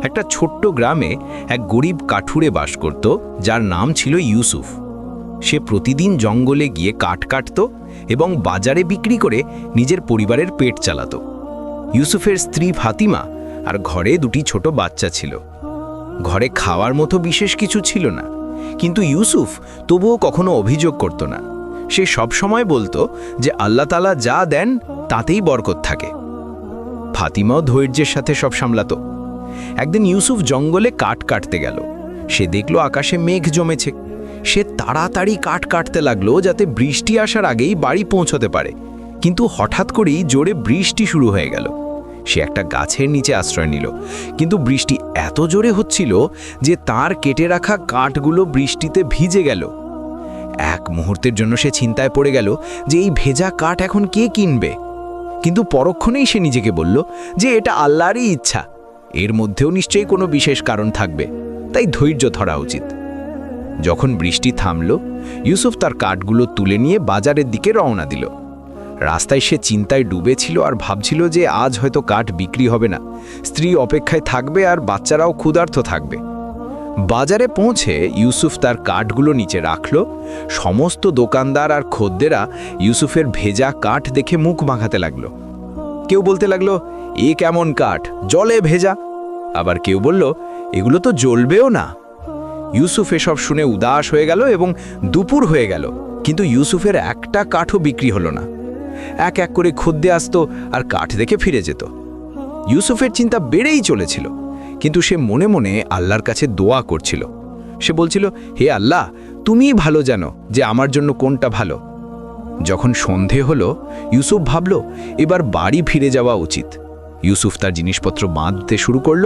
একটা ছোট্ট গ্রামে এক গরিব কাঠুরে বাস করত, যার নাম ছিল ইউসুফ। সে প্রতিদিন জঙ্গলে গিয়ে কাঠ কাটত এবং বাজারে বিক্রি করে নিজের পরিবারের পেট চালাত। ইউসুফের স্ত্রী ফাতিমা আর ঘরে দুটি ছোট বাচ্চা ছিল। ঘরে খাওয়ার মতো বিশেষ কিছু ছিল না, কিন্তু ইউসুফ তবুও কখনো অভিযোগ করত না। সে সবসময় বলতো যে আল্লাহ তাআলা যা দেন তাতেই বরকত থাকে। ফাতিমাও ধৈর্যের সাথে সব সামলাত। একদিন ইউসুফ জঙ্গলে কাঠ কাটতে গেল। সে দেখল আকাশে মেঘ জমেছে। সে তাড়াতাড়ি কাঠ কাটতে লাগলো যাতে বৃষ্টি আসার আগেই বাড়ি পৌঁছতে পারে। কিন্তু হঠাৎ করেই জোরে বৃষ্টি শুরু হয়ে গেল। সে একটা গাছের নিচে আশ্রয় নিল, কিন্তু বৃষ্টি এত জোরে হচ্ছিল যে তার কেটে রাখা কাঠগুলো বৃষ্টিতে ভিজে গেল। এক মুহূর্তের জন্য সে চিন্তায় পড়ে গেল যে এই ভেজা কাঠ এখন কে কিনবে। কিন্তু পরক্ষণেই সে নিজেকে বলল যে এটা আল্লাহরই ইচ্ছা, এর মধ্যেও নিশ্চয়ই কোনো বিশেষ কারণ থাকবে, তাই ধৈর্য ধরা উচিত। যখন বৃষ্টি থামল, ইউসুফ তার কাঠগুলো তুলে নিয়ে বাজারের দিকে রওনা দিল। রাস্তায় সে চিন্তায় ডুবেছিল আর ভাবছিল যে আজ হয়তো কাঠ বিক্রি হবে না, স্ত্রী অপেক্ষায় থাকবে আর বাচ্চারাও ক্ষুধার্ত থাকবে। বাজারে পৌঁছে ইউসুফ তার কাঠগুলো নিচে রাখল। সমস্ত দোকানদার আর খদ্দেরা ইউসুফের ভেজা কাঠ দেখে মুখ মাখাতে লাগলো। কেউ বলতে লাগলো, এ কেমন কাঠ, জলে ভেজা। আবার কেউ বলল, এগুলো তো জ্বলবেও না। ইউসুফ এসব শুনে উদাস হয়ে গেল এবং দুপুর হয়ে গেল, কিন্তু ইউসুফের একটা কাঠও বিক্রি হলো না। এক এক করে খদ্দে আসতো আর কাঠ দেখে ফিরে যেত। ইউসুফের চিন্তা বেড়েই চলেছিল, কিন্তু সে মনে মনে আল্লাহর কাছে দোয়া করছিল। সে বলছিল, হে আল্লাহ, তুমিই ভালো জানো যে আমার জন্য কোনটা ভালো। যখন সন্ধে হলো, ইউসুফ ভাবল এবার বাড়ি ফিরে যাওয়া উচিত। ইউসুফ তার জিনিসপত্র বাঁধতে শুরু করল।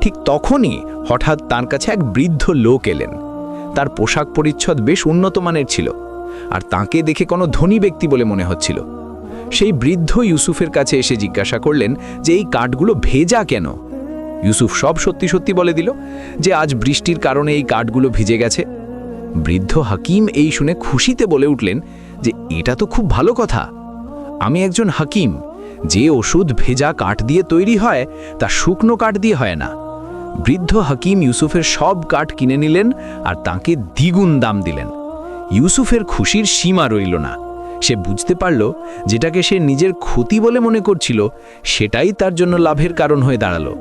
ঠিক তখনই হঠাৎ তার কাছে এক বৃদ্ধ লোক এলেন। তার পোশাক পরিচ্ছদ বেশ উন্নত মানের ছিল, আর তাকে দেখে কোনো ধনী ব্যক্তি বলে মনে হচ্ছিল। সেই বৃদ্ধ ইউসুফের কাছে এসে জিজ্ঞাসা করলেন যে এই কাঠগুলো ভেজা কেন। ইউসুফ সব সত্যি সত্যি বলে দিল যে আজ বৃষ্টির কারণে এই কাঠগুলো ভিজে গেছে। বৃদ্ধ হাকিম এই শুনে খুশিতে বলে উঠলেন যে এটা তো খুব ভালো কথা। আমি একজন হাকিম, যে ওষুধ ভেজা কাঠ দিয়ে তৈরি হয় তা শুকনো কাঠ দিয়ে হয় না। বৃদ্ধ হাকিম ইউসুফের সব কাঠ কিনে নিলেন আর তাকে দ্বিগুণ দাম দিলেন। ইউসুফের খুশির সীমা রইল না। সে বুঝতে পারল যেটাকে সে নিজের ক্ষতি বলে মনে করছিল সেটাই তার জন্য লাভের কারণ হয়ে দাঁড়ালো।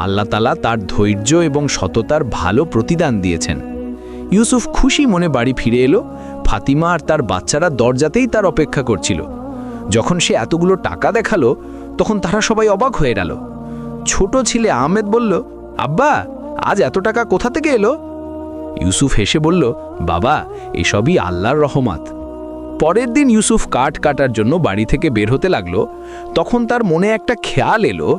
আল্লাহ তাআলা তার ধৈর্য এবং সততার ভালো প্রতিদান দিয়েছেন। ইউসুফ খুশি মনে বাড়ি ফিরে এলো। ফাতিমা আর তার বাচ্চারা দরজাতেই তার অপেক্ষা করছিল। যখন সে এতগুলো টাকা দেখালো, তখন তারা সবাই অবাক হয়ে গেল। ছোট ছেলে আহমেদ বলল, আব্বা, আজ এত টাকা কোথা থেকে এলো? ইউসুফ হেসে বলল, বাবা, এসবই আল্লাহর রহমত। পরের দিন ইউসুফ কাঠ কাটার জন্য বাড়ি থেকে বের হতে লাগলো। তখন তার মনে একটা খেয়াল এলো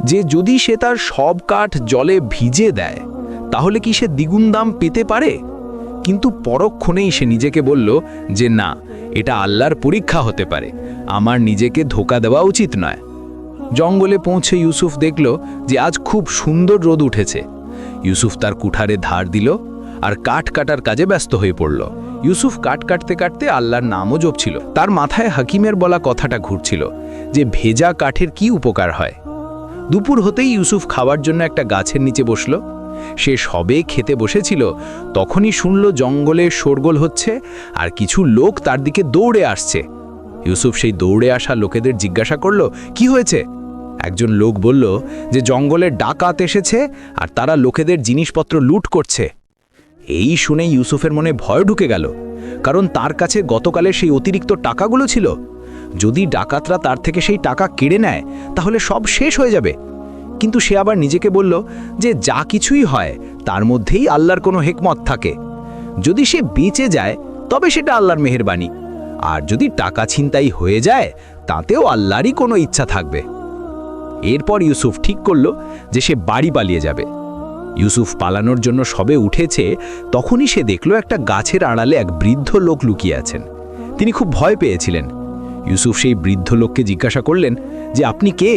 যে যদি সে তার সব কাঠ জলে ভিজে দেয় তাহলে কি সে দ্বিগুণ দাম পেতে পারে। কিন্তু পরক্ষণেই সে নিজেকে বলল যে না, এটা আল্লাহর পরীক্ষা হতে পারে, আমার নিজেকে ধোঁকা দেওয়া উচিত নয়। জঙ্গলে পৌঁছে ইউসুফ দেখল যে আজ খুব সুন্দর রোদ উঠেছে। ইউসুফ তার কুঠারে ধার দিল আর কাঠ কাটার কাজে ব্যস্ত হয়ে পড়ল। ইউসুফ কাঠ কাটতে কাটতে আল্লাহর নামও জপছিল। তার মাথায় হাকিমের বলা কথাটা ঘুরছিল যে ভেজা কাঠের কি উপকার হয়। দুপুর হতেই ইউসুফ খাওয়ার জন্য একটা গাছের নিচে বসল। সে সবে খেতে বসেছিল, তখনই শুনল জঙ্গলে শোরগোল হচ্ছে আর কিছু লোক তার দিকে দৌড়ে আসছে। ইউসুফ সেই দৌড়ে আসা লোকেদের জিজ্ঞাসা করল, কি হয়েছে? একজন লোক বলল যে জঙ্গলের ডাকাত এসেছে আর তারা লোকেদের জিনিসপত্র লুট করছে। এই শুনে ইউসুফের মনে ভয় ঢুকে গেল, কারণ তার কাছে গতকালের সেই অতিরিক্ত টাকাগুলো ছিল। যদি ডাকাতরা তার থেকে সেই টাকা কেড়ে নেয় তাহলে সব শেষ হয়ে যাবে। কিন্তু সে আবার নিজেকে বলল যে যা কিছুই হয় তার মধ্যেই আল্লাহর কোনো হিকমত থাকে। যদি সে বেঁচে যায় তবে সেটা আল্লাহর মেহেরবানি, আর যদি টাকা ছিনতাই হয়ে যায় তাতেও আল্লাহরই কোনো ইচ্ছা থাকবে। এরপর ইউসুফ ঠিক করল যে সে বাড়ি পালিয়ে যাবে। ইউসুফ পালানোর জন্য সবে উঠেছে, তখনই সে দেখল একটা গাছের আড়ালে এক বৃদ্ধ লোক লুকিয়ে আছেন। তিনি খুব ভয় পেয়েছিলেন। ইউসুফ সেই বৃদ্ধ লোককে জিজ্ঞাসা করলেন যে আপনি কে?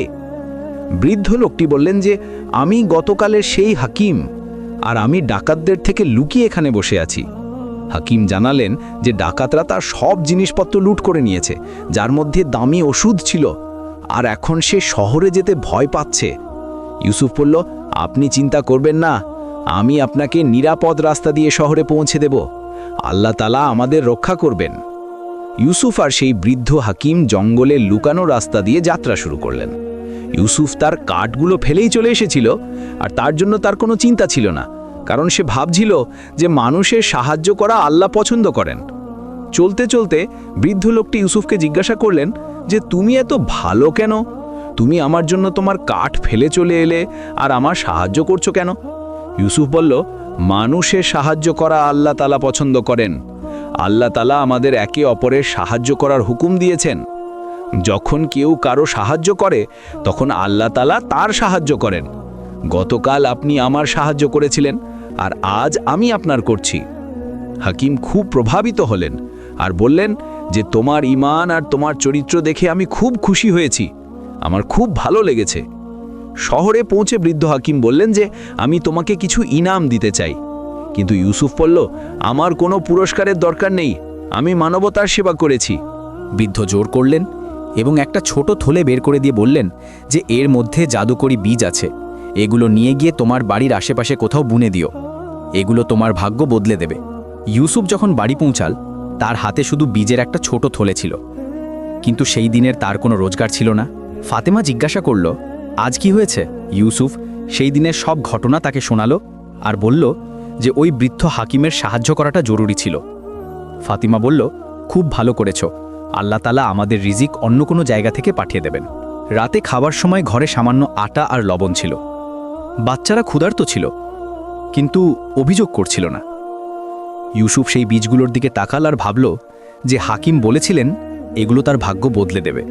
বৃদ্ধ লোকটি বললেন যে আমি গতকালের সেই হাকিম, আর আমি ডাকাতদের থেকে লুকিয়ে এখানে বসে আছি। হাকিম জানালেন যে ডাকাতরা তার সব জিনিসপত্র লুট করে নিয়েছে, যার মধ্যে দামি ওষুধ ছিল, আর এখন সে শহরে যেতে ভয় পাচ্ছে। ইউসুফ বলল, আপনি চিন্তা করবেন না, আমি আপনাকে নিরাপদ রাস্তা দিয়ে শহরে পৌঁছে দেব। আল্লাহ তাআলা আমাদের রক্ষা করবেন। ইউসুফ আর সেই বৃদ্ধ হাকিম জঙ্গলে লুকানো রাস্তা দিয়ে যাত্রা শুরু করলেন। ইউসুফ তার কাঠগুলো ফেলেই চলে এসেছিল, আর তার জন্য তার কোনো চিন্তা ছিল না, কারণ সে ভাবছিল যে মানুষের সাহায্য করা আল্লাহ পছন্দ করেন। চলতে চলতে বৃদ্ধ লোকটি ইউসুফকে জিজ্ঞাসা করলেন যে তুমি এত ভালো কেন? তুমি আমার জন্য তোমার কাঠ ফেলে চলে এলে আর আমার সাহায্য করছো কেন? ইউসুফ বলল, মানুষের সাহায্য করা আল্লাহ তাআলা পছন্দ করেন। আল্লাহ তাআলা আমাদের একে অপরের সাহায্য করার হুকুম দিয়েছেন। যখন কেউ কারো সাহায্য করে তখন আল্লাহ তাআলা তার সাহায্য করেন। গতকাল আপনি আমার সাহায্য করেছিলেন, আর আজ আমি আপনার করছি। হাকিম খুব প্রভাবিত হলেন আর বললেন যে তোমার ঈমান আর তোমার চরিত্র দেখে আমি খুব খুশি হয়েছি, আমার খুব ভালো লেগেছে। শহরে পৌঁছে বৃদ্ধ হাকিম বললেন যে আমি তোমাকে কিছু ইনাম দিতে চাই। কিন্তু ইউসুফ বলল, আমার কোনো পুরস্কারের দরকার নেই, আমি মানবতার সেবা করেছি। বৃদ্ধ জোর করলেন এবং একটা ছোট থলে বের করে দিয়ে বললেন যে এর মধ্যে জাদুকরি বীজ আছে, এগুলো নিয়ে গিয়ে তোমার বাড়ির আশেপাশে কোথাও বুনে দিও, এগুলো তোমার ভাগ্য বদলে দেবে। ইউসুফ যখন বাড়ি পৌঁছাল তার হাতে শুধু বীজের একটা ছোট থলে ছিল, কিন্তু সেই দিনের তার কোনো রোজগার ছিল না। ফাতেমা জিজ্ঞাসা করল, আজ কি হয়েছে? ইউসুফ সেই দিনের সব ঘটনা তাকে শোনালো আর বলল যে ওই বৃদ্ধ হাকিমের সাহায্য করাটা জরুরি ছিল। ফাতিমা বলল, খুব ভালো করেছ, আল্লাহ তাআলা আমাদের রিজিক অন্য কোনো জায়গা থেকে পাঠিয়ে দেবেন। রাতে খাবার সময় ঘরে সামান্য আটা আর লবণ ছিল। বাচ্চারা ক্ষুধার্ত ছিল, কিন্তু অভিযোগ করছিল না। ইউসুফ সেই বীজগুলোর দিকে তাকাল আর ভাবল যে হাকিম বলেছিলেন এগুলো তার ভাগ্য বদলে দেবে।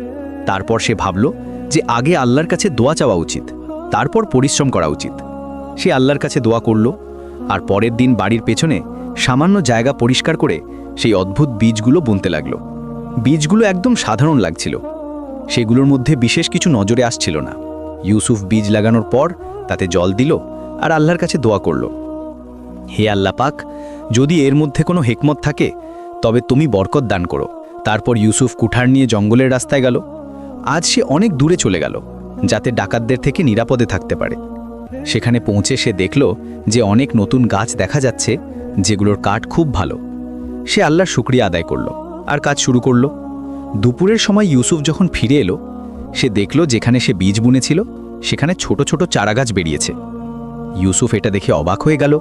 তারপর সে ভাবল যে আগে আল্লাহর কাছে দোয়া চাওয়া উচিত, তারপর পরিশ্রম করা উচিত। সে আল্লাহর কাছে দোয়া করল আর পরের দিন বাড়ির পেছনে সামান্য জায়গা পরিষ্কার করে সেই অদ্ভুত বীজগুলো বুনতে লাগল। বীজগুলো একদম সাধারণ লাগছিল, সেগুলোর মধ্যে বিশেষ কিছু নজরে আসছিল না। ইউসুফ বীজ লাগানোর পর তাতে জল দিল আর আল্লাহর কাছে দোয়া করল, হে আল্লাহ পাক, যদি এর মধ্যে কোনো হিকমত থাকে তবে তুমি বরকত দান করো। তারপর ইউসুফ কুঠার নিয়ে জঙ্গলের রাস্তায় গেল। আজ সে অনেক দূরে চলে গেল, যাতে ডাকাতদের থেকে নিরাপদে থাকতে পারে। সেখানে পৌঁছে সে দেখল যে অনেক নতুন গাছ দেখা যাচ্ছে, যেগুলোর কাঠ খুব ভালো। সে আল্লাহর শুকরিয়া আদায় করল আর কাজ শুরু করল। দুপুরের সময় ইউসুফ যখন ফিরে এলো, সে দেখল যেখানে সে বীজ বুনেছিল সেখানে ছোট ছোট চারাগাছ বেরিয়েছে। ইউসুফ এটা দেখে অবাক হয়ে গেল,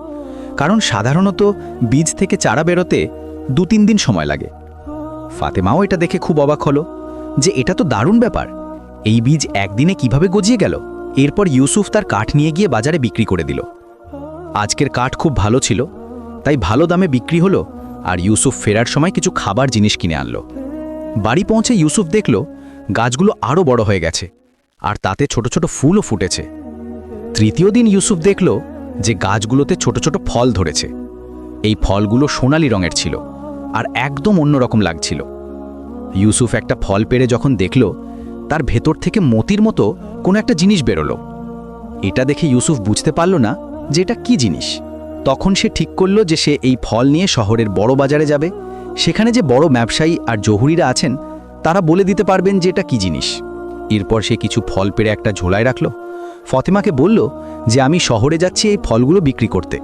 কারণ সাধারণত বীজ থেকে চারা বেরোতে 2-3 দিন সময় লাগে। ফাতেমাও এটা দেখে খুব অবাক হলো যে এটা তো দারুণ ব্যাপার, এই বীজ একদিনে কিভাবে গজিয়ে গেল। এরপর ইউসুফ তার কাঠ নিয়ে গিয়ে বাজারে বিক্রি করে দিল। আজকের কাঠ খুব ভালো ছিল, তাই ভালো দামে বিক্রি হলো, আর ইউসুফ ফেরার সময় কিছু খাবার জিনিস কিনে আনলো। বাড়ি পৌঁছে ইউসুফ দেখল গাছগুলো আরও বড় হয়ে গেছে, আর তাতে ছোট ছোট ফুলও ফুটেছে। তৃতীয় দিন ইউসুফ দেখল যে গাছগুলোতে ছোট ছোট ফল ধরেছে। এই ফলগুলো সোনালী রঙের ছিল আর একদম অন্যরকম লাগছিল। ইউসুফ একটা ফল পেড়ে যখন দেখল, তার ভেতর থেকে মতির মতো কোনো একটা জিনিস বেরোলো। এটা দেখে ইউসুফ বুঝতে পারল না যে এটা কি জিনিস। তখন সে ঠিক করল যে সে এই ফল নিয়ে শহরের বড় বাজারে যাবে। সেখানে যে বড় ব্যবসায়ী আর জহুরিরা আছেন তারা বলে দিতে পারবেন যে এটা কি জিনিস। এরপর সে কিছু ফল পেড়ে একটা ঝোলায় রাখল। ফাতেমাকে বলল যে আমি শহরে যাচ্ছি এই ফলগুলো বিক্রি করতে।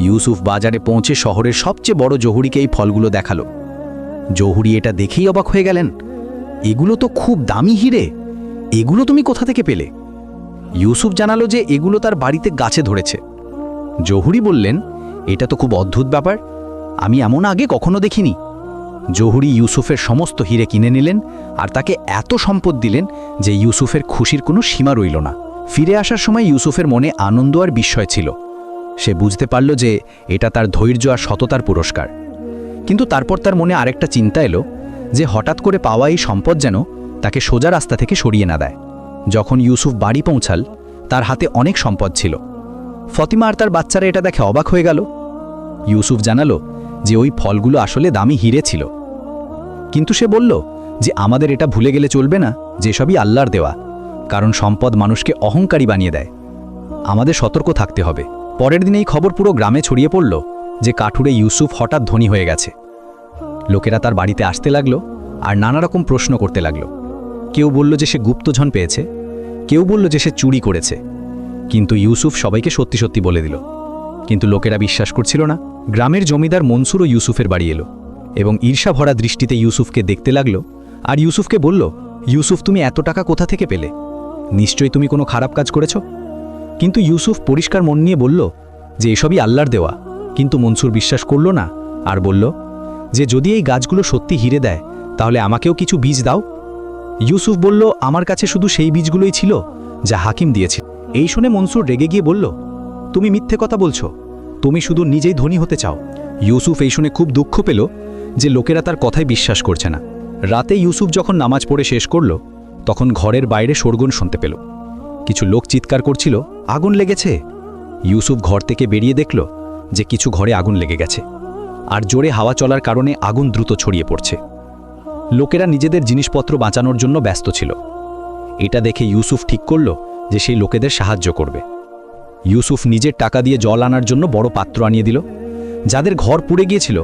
ইউসুফ বাজারে পৌঁছে শহরের সবচেয়ে বড় জহুরিকে এই ফলগুলো দেখালো। জহুরি এটা দেখেই অবাক হয়ে গেলেন, এগুলো তো খুব দামি হিরে, এগুলো তুমি কোথা থেকে পেলে? ইউসুফ জানালো যে এগুলো তার বাড়িতে গাছে ধরেছে। জহুরি বললেন, এটা তো খুব অদ্ভুত ব্যাপার, আমি এমন আগে কখনো দেখিনি। জহুরি ইউসুফের সমস্ত হিরে কিনে নিলেন আর তাকে এত সম্পদ দিলেন যে ইউসুফের খুশির কোনো সীমা রইল না। ফিরে আসার সময় ইউসুফের মনে আনন্দ আর বিস্ময় ছিল। সে বুঝতে পারল যে এটা তার ধৈর্য আর সততার পুরস্কার। কিন্তু তারপর তার মনে আরেকটা চিন্তা এলো যে হঠাৎ করে পাওয়া এই সম্পদ যেন তাকে সোজা রাস্তা থেকে সরিয়ে না দেয়। যখন ইউসুফ বাড়ি পৌঁছাল, তার হাতে অনেক সম্পদ ছিল। ফাতিমা আর তার বাচ্চারা এটা দেখে অবাক হয়ে গেল। ইউসুফ জানালো যে ওই ফলগুলো আসলে দামি হিরে ছিল। কিন্তু সে বলল যে আমাদের এটা ভুলে গেলে চলবে না যে সবই আল্লাহর দেওয়া, কারণ সম্পদ মানুষকে অহংকারী বানিয়ে দেয়। আমাদের সতর্ক থাকতে হবে। পরের দিন এই খবর পুরো গ্রামে ছড়িয়ে পড়ল যে কাঠুরে ইউসুফ হঠাৎ ধনী হয়ে গেছে। লোকেরা তার বাড়িতে আসতে লাগলো আর নানা রকম প্রশ্ন করতে লাগলো। কেউ বলল যে সে গুপ্তধন পেয়েছে, কেউ বলল যে সে চুরি করেছে, কিন্তু ইউসুফ সবাইকে সত্যি সত্যি বলে দিল। কিন্তু লোকেরা বিশ্বাস করছিল না। গ্রামের জমিদার মনসুরও ইউসুফের বাড়ি এলো এবং ঈর্ষা ভরা দৃষ্টিতে ইউসুফকে দেখতে লাগলো আর ইউসুফকে বলল, ইউসুফ, তুমি এত টাকা কোথা থেকে পেলে? নিশ্চয়ই তুমি কোনো খারাপ কাজ করেছ। কিন্তু ইউসুফ পরিষ্কার মন নিয়ে বলল যে এসবই আল্লাহর দেওয়া। কিন্তু মনসুর বিশ্বাস করল না আর বলল যে যদি এই গাছগুলো সত্যি হিরে দেয় তাহলে আমাকেও কিছু বীজ দাও। ইউসুফ বলল, আমার কাছে শুধু সেই বীজগুলোই ছিল যা হাকিম দিয়েছে। এই শুনে মনসুর রেগে গিয়ে বলল, তুমি মিথ্যে কথা বলছো, তুমি শুধু নিজেই ধনী হতে চাও। ইউসুফ এই শুনে খুব দুঃখ পেল যে লোকেরা তার কথায় বিশ্বাস করছে না। রাতে ইউসুফ যখন নামাজ পড়ে শেষ করল তখন ঘরের বাইরে শোরগোল শুনতে পেল। কিছু লোক চিৎকার করছিল, আগুন লেগেছে। ইউসুফ ঘর থেকে বেরিয়ে দেখল যে কিছু ঘরে আগুন লেগে গেছে আর জোরে হাওয়া চলার কারণে আগুন দ্রুত ছড়িয়ে পড়ছে। লোকেরা নিজেদের জিনিসপত্র বাঁচানোর জন্য ব্যস্ত ছিল। এটা দেখে ইউসুফ ঠিক করল যে সেই লোকেদের সাহায্য করবে। ইউসুফ নিজের টাকা দিয়ে জল আনার জন্য বড় পাত্র আনিয়ে দিল। যাদের ঘর পুড়ে গিয়েছিল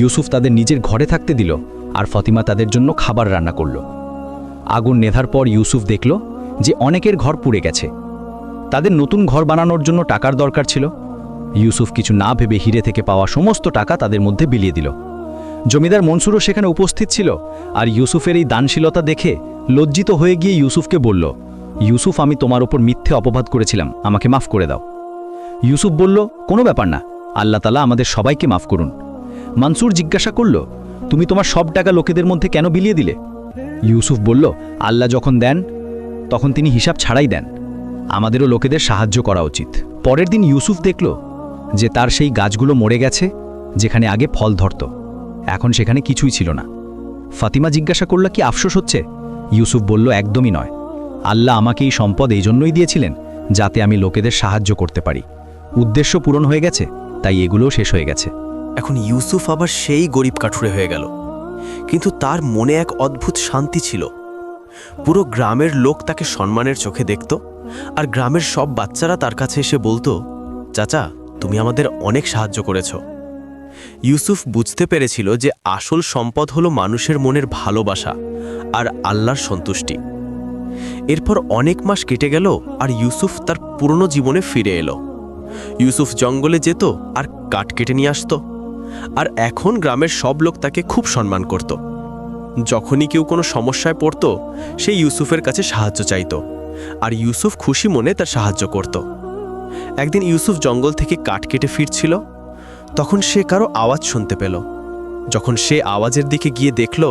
ইউসুফ তাদের নিজের ঘরে থাকতে দিল আর ফাতিমা তাদের জন্য খাবার রান্না করল। আগুন নেভার পর ইউসুফ দেখল যে অনেকের ঘর পুড়ে গেছে। তাদের নতুন ঘর বানানোর জন্য টাকার দরকার ছিল। ইউসুফ কিছু না ভেবে হিরে থেকে পাওয়া সমস্ত টাকা তাদের মধ্যে বিলিয়ে দিল। জমিদার মনসুরও সেখানে উপস্থিত ছিল আর ইউসুফের এই দানশীলতা দেখে লজ্জিত হয়ে গিয়ে ইউসুফকে বলল, ইউসুফ, আমি তোমার ওপর মিথ্যে অপবাদ করেছিলাম, আমাকে মাফ করে দাও। ইউসুফ বলল, কোনো ব্যাপার না, আল্লাহ তাআলা আমাদের সবাইকে মাফ করুন। মনসুর জিজ্ঞাসা করল, তুমি তোমার সব টাকা লোকেদের মধ্যে কেন বিলিয়ে দিলে? ইউসুফ বলল, আল্লাহ যখন দেন তখন তিনি হিসাব ছাড়াই দেন। আমাদেরও লোকেদের সাহায্য করা উচিত। পরের দিন ইউসুফ দেখল যে তার সেই গাছগুলো মরে গেছে যেখানে আগে ফল ধরত, এখন সেখানে কিছুই ছিল না। ফাতিমা জিজ্ঞাসা করল, কি আফসোস হচ্ছে? ইউসুফ বলল, একদমই নয়, আল্লাহ আমাকে এই সম্পদ এই জন্যই দিয়েছিলেন যাতে আমি লোকেদের সাহায্য করতে পারি। উদ্দেশ্য পূরণ হয়ে গেছে, তাই এগুলোও শেষ হয়ে গেছে। এখন ইউসুফ আবার সেই গরিব কাঠুরে হয়ে গেল, কিন্তু তার মনে এক অদ্ভুত শান্তি ছিল। পুরো গ্রামের লোক তাকে সম্মানের চোখে দেখত আর গ্রামের সব বাচ্চারা তার কাছে এসে বলতো, চাচা, তুমি আমাদের অনেক সাহায্য করেছ। ইউসুফ বুঝতে পেরেছিল যে আসল সম্পদ হলো মানুষের মনের ভালোবাসা আর আল্লাহর সন্তুষ্টি। এরপর অনেক মাস কেটে গেল আর ইউসুফ তার পুরনো জীবনে ফিরে এলো। ইউসুফ জঙ্গলে যেত আর কাঠ কেটে নিয়ে আসত, আর এখন গ্রামের সব লোক তাকে খুব সম্মান করত। যখনই কেউ কোনো সমস্যায় পড়ত সে ইউসুফের কাছে সাহায্য চাইত, আর ইউসুফ খুশি মনে তার সাহায্য করত। একদিন ইউসুফ জঙ্গল থেকে কাঠ কেটে ফিরছিল, তখন সে কারো আওয়াজ শুনতে পেল। যখন সে আওয়াজের দিকে গিয়ে দেখল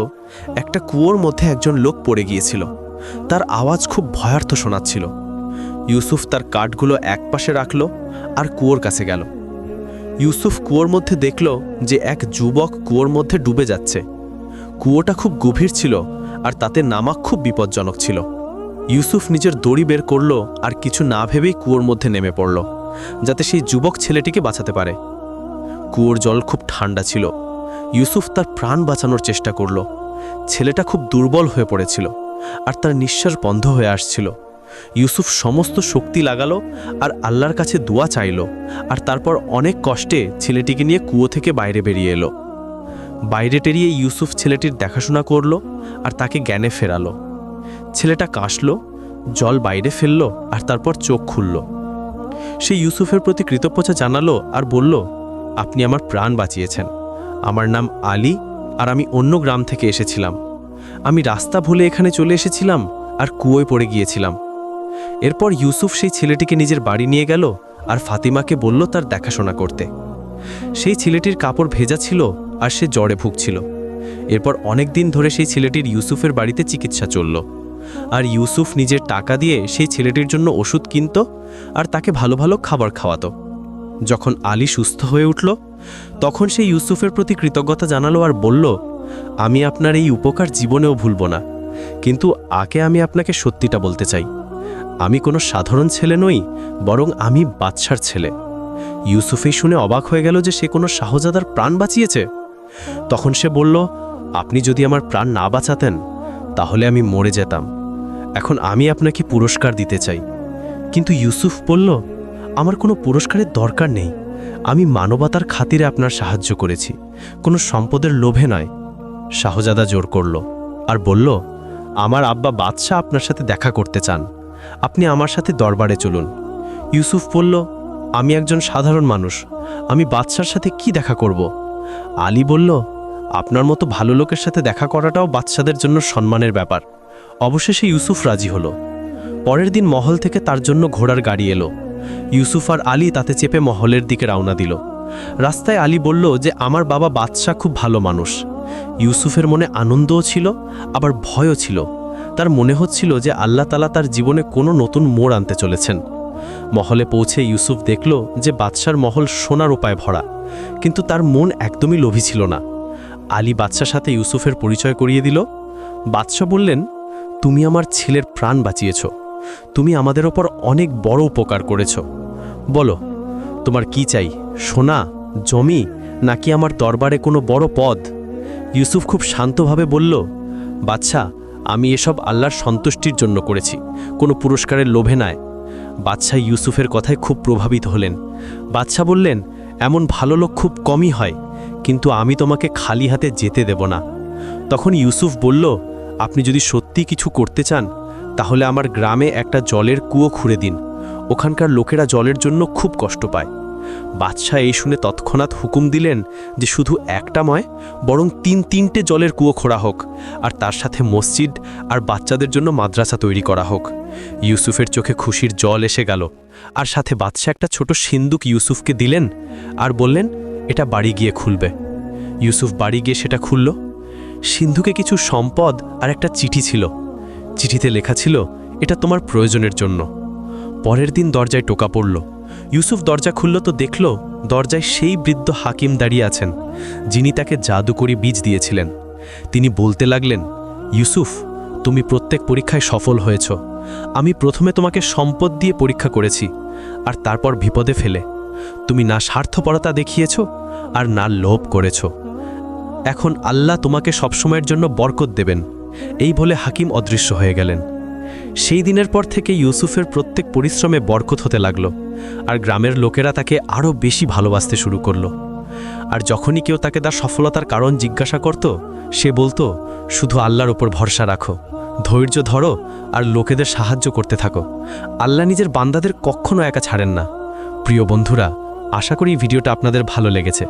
একটা কুয়োর মধ্যে একজন লোক পড়ে গিয়েছিল। তার আওয়াজ খুব ভয়ার্থ শোনাচ্ছিল। ইউসুফ তার কাঠগুলো একপাশে রাখল আর কুয়োর কাছে গেল। ইউসুফ কুয়োর মধ্যে দেখল যে এক যুবক কুয়োর মধ্যে ডুবে যাচ্ছে। কুয়োটা খুব গভীর ছিল আর তাতে নামা খুব বিপজ্জনক ছিল। ইউসুফ নিজের দড়ি বের করল আর কিছু না ভেবেই কুয়োর মধ্যে নেমে পড়ল, যাতে সেই যুবক ছেলেটিকে বাঁচাতে পারে। কুয়োর জল খুব ঠান্ডা ছিল। ইউসুফ তার প্রাণ বাঁচানোর চেষ্টা করল। ছেলেটা খুব দুর্বল হয়ে পড়েছিল আর তার নিঃশ্বাস বন্ধ হয়ে আসছিল। ইউসুফ সমস্ত শক্তি লাগালো আর আল্লাহর কাছে দোয়া চাইল, আর তারপর অনেক কষ্টে ছেলেটিকে নিয়ে কুয়ো থেকে বাইরে বেরিয়ে এলো। বাইরে টেরিয়ে ইউসুফ ছেলেটির দেখাশোনা করল আর তাকে জ্ঞানে ফেরালো। ছেলেটা কাশল, জল বাইরে ফেলল আর তারপর চোখ খুলল। সে ইউসুফের প্রতি কৃতজ্ঞতা জানালো আর বলল, আপনি আমার প্রাণ বাঁচিয়েছেন। আমার নাম আলী আর আমি অন্য গ্রাম থেকে এসেছিলাম। আমি রাস্তা ভুলে এখানে চলে এসেছিলাম আর কুয়োয় পড়ে গিয়েছিলাম। এরপর ইউসুফ সেই ছেলেটিকে নিজের বাড়ি নিয়ে গেল আর ফাতিমাকে বলল তার দেখাশোনা করতে। সেই ছেলেটির কাপড় ভেজা ছিল আর সে জ্বরে ভুগছিল। এরপর অনেক দিন ধরে সেই ছেলেটির ইউসুফের বাড়িতে চিকিৎসা চলল, আর ইউসুফ নিজের টাকা দিয়ে সেই ছেলেটির জন্য ওষুধ কিনত আর তাকে ভালো ভালো খাবার খাওয়াতো। যখন আলী সুস্থ হয়ে উঠল তখন সে ইউসুফের প্রতি কৃতজ্ঞতা জানালো আর বলল, আমি আপনার এই উপকার জীবনেও ভুলব না, কিন্তু আগে আমি আপনাকে সত্যিটা বলতে চাই। আমি কোনো সাধারণ ছেলে নই, বরং আমি বাদশার ছেলে। ইউসুফই শুনে অবাক হয়ে গেল যে সে কোনো শাহজাদার প্রাণ বাঁচিয়েছে। তখন সে বলল, আপনি যদি আমার প্রাণ না বাঁচাতেন তাহলে আমি মরে যেতাম। এখন আমি আপনাকে পুরস্কার দিতে চাই। কিন্তু ইউসুফ বলল, আমার কোনো পুরস্কারের দরকার নেই। আমি মানবতার খাতিরে আপনার সাহায্য করেছি, কোনো সম্পদের লোভে নয়। শাহজাদা জোর করল আর বলল, আমার আব্বা বাদশাহ আপনার সাথে দেখা করতে চান, আপনি আমার সাথে দরবারে চলুন। ইউসুফ বলল, আমি একজন সাধারণ মানুষ, আমি বাদশার সাথে কি দেখা করব? আলী বলল, আপনার মতো ভালো লোকের সাথে দেখা করাটাও বাদশাদের জন্য সম্মানের ব্যাপার। অবশেষে ইউসুফ রাজি হলো। পরের দিন মহল থেকে তার জন্য ঘোড়ার গাড়ি এলো। ইউসুফ আর আলী তাতে চেপে মহলের দিকে রওনা দিল। রাস্তায় আলী বলল যে আমার বাবা বাদশা খুব ভালো মানুষ। ইউসুফের মনে আনন্দও ছিল, আবার ভয়ও ছিল। তার মনে হচ্ছিল যে আল্লাহ তাআলা তার জীবনে কোনো নতুন মোড় আনতে চলেছেন। মহলে পৌঁছে ইউসুফ দেখল যে বাদশার মহল সোনার উপায় ভরা, কিন্তু তার মন একদমই লোভী ছিল না। আলী বাদশার সাথে ইউসুফের পরিচয় করিয়ে দিল। বাদশা বললেন, তুমি আমার ছেলের প্রাণ বাঁচিয়েছ, তুমি আমাদের ওপর অনেক বড় উপকার করেছ। বলো, তোমার কি চাই, সোনা, জমি, নাকি আমার দরবারে কোনো বড় পদ? ইউসুফ খুব শান্তভাবে বলল, বাদশা, আমি এসব আল্লাহর সন্তুষ্টির জন্য করেছি, কোনো পুরস্কারের লোভে নয়। বাদশা ইউসুফের কথায় খুব প্রভাবিত হলেন। বাদশা বললেন, এমন ভালো লোক খুব কমই হয়, কিন্তু আমি তোমাকে খালি হাতে যেতে দেব না। তখন ইউসুফ বলল, আপনি যদি সত্যি কিছু করতে চান তাহলে আমার গ্রামে একটা জলের কুয়ো খুঁড়ে দিন, ওখানকার লোকেরা জলের জন্য খুব কষ্ট পায়। বাদশাহ এই শুনে তৎক্ষণাৎ হুকুম দিলেন যে শুধু একটা নয়, বরং তিনটে জলের কুয়ো খোঁড়া হোক, আর তার সাথে মসজিদ আর বাচ্চাদের জন্য মাদ্রাসা তৈরি করা হোক। ইউসুফের চোখে খুশির জল এসে গেল, আর সাথে বাদশাহ একটা ছোট সিন্দুক ইউসুফকে দিলেন আর বললেন, এটা বাড়ি গিয়ে খুলবে। ইউসুফ বাড়ি গিয়ে সেটা খুলল। সিন্ধুকে কিছু সম্পদ আর একটা চিঠি ছিল। চিঠিতে লেখা ছিল, এটা তোমার প্রয়োজনের জন্য। পরের দিন দরজায় টোকা পড়ল। ইউসুফ দরজা খুলল তো দেখল দরজায় সেই বৃদ্ধ হাকিম দাঁড়িয়ে আছেন, যিনি তাকে জাদুকরি বীজ দিয়েছিলেন। তিনি বলতে লাগলেন, ইউসুফ, তুমি প্রত্যেক পরীক্ষায় সফল হয়েছ। আমি প্রথমে তোমাকে সম্পদ দিয়ে পরীক্ষা করেছি, আর তারপর বিপদে ফেলে। তুমি না স্বার্থপরতা দেখিয়েছ আর না লোভ করেছ। এখন আল্লাহ তোমাকে সবসময়ের জন্য বরকত দেবেন। এই বলে হাকিম অদৃশ্য হয়ে গেলেন। সেই দিনের পর থেকে ইউসুফের প্রত্যেক পরিশ্রমে বরকত হতে লাগল, আর গ্রামের লোকেরা তাকে আরও বেশি ভালোবাসতে শুরু করল। আর যখনই কেউ তাকে তার সফলতার কারণ জিজ্ঞাসা করত, সে বলতো, শুধু আল্লাহর ওপর ভরসা রাখো, ধৈর্য ধরো, আর লোকেদের সাহায্য করতে থাকো। আল্লাহ নিজের বান্দাদের কখনো একা ছাড়েন না। প্রিয় বন্ধুরা, আশা করি ভিডিওটা আপনাদের ভালো লেগেছে।